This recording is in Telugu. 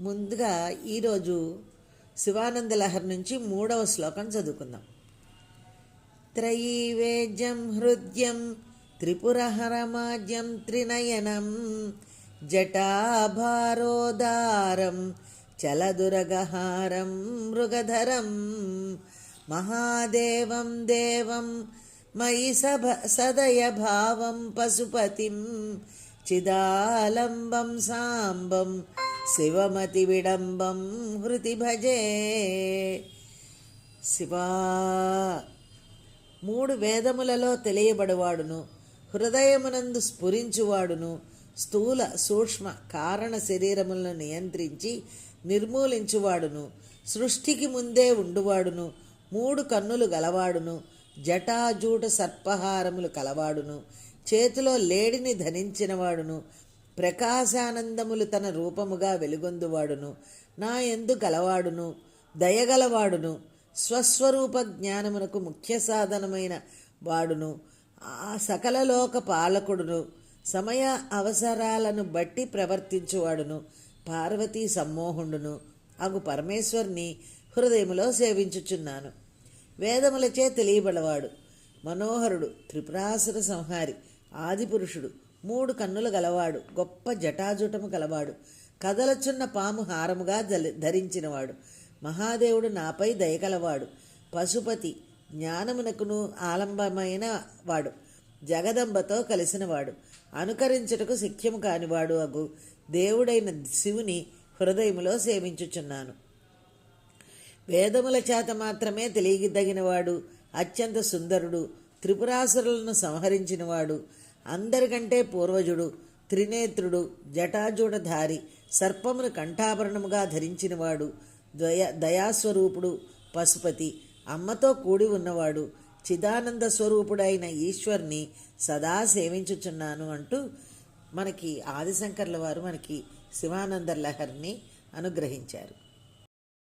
ముందుగా ఈరోజు శివానంద లహరి నుంచి 3వ శ్లోకం చదువుకుందాం. త్రయీవేద్యం హృద్యం త్రిపురహరమాజ్యం త్రినయనం జటాభారోదారం చలదురగహారం మృగధరం మహాదేవం దేవం మయి సదయ భావం పశుపతిం చిదాలంబం సాంబం శివమతి విడంబం హృతి భజే. శివా 3 వేదములలో తెలియబడువాడును, హృదయమునందు స్ఫురించువాడును, స్థూల సూక్ష్మ కారణ శరీరములను నియంత్రించి నిర్మూలించువాడును, సృష్టికి ముందే ఉండువాడును, 3 కన్నులు గలవాడును, జటాజూట సర్పహారములు కలవాడును, చేతిలో లేడిని ధరించినవాడును, ప్రకాశానందములు తన రూపముగా వెలుగొందువాడును, నా యందు గలవాడును, దయగలవాడును, స్వస్వరూప జ్ఞానమునకు ముఖ్య సాధనమైన వాడును, ఆ సకలలోక పాలకుడును, సమయ అవసరాలను బట్టి ప్రవర్తించువాడును, పార్వతీ సమ్మోహుండును అగు పరమేశ్వరుని హృదయములో సేవించుచున్నాను. వేదములచే తెలియబడవాడు, మనోహరుడు, త్రిపురాసుర సంహారి, ఆదిపురుషుడు, 3 కన్నులు గలవాడు, గొప్ప జటాజుటము గలవాడు, కదలచున్న పాము హారముగా ధరించినవాడు, మహాదేవుడు నాపై దయగలవాడు, పశుపతి జ్ఞానమునకును ఆలంబమైన వాడు, జగదంబతో కలిసినవాడు, అనుకరించుటకు శక్యము కానివాడు అగు దేవుడైన శివుని హృదయములో సేవించుచున్నాను. వేదముల చేత మాత్రమే తెలియదగినవాడు, అత్యంత సుందరుడు, త్రిపురాసురులను సంహరించినవాడు, అందరికంటే పూర్వజుడు, త్రినేత్రుడు, జటాజూడధారి, సర్పమును కంఠాభరణముగా ధరించినవాడు, దయాస్వరూపుడు, పశుపతి, అమ్మతో కూడి ఉన్నవాడు, చిదానంద స్వరూపుడైన ఈశ్వర్ని సదా సేవించుచున్నాను అంటూ మనకి ఆదిశంకర్ల వారు మనకి శివానంద లహరిని అనుగ్రహించారు.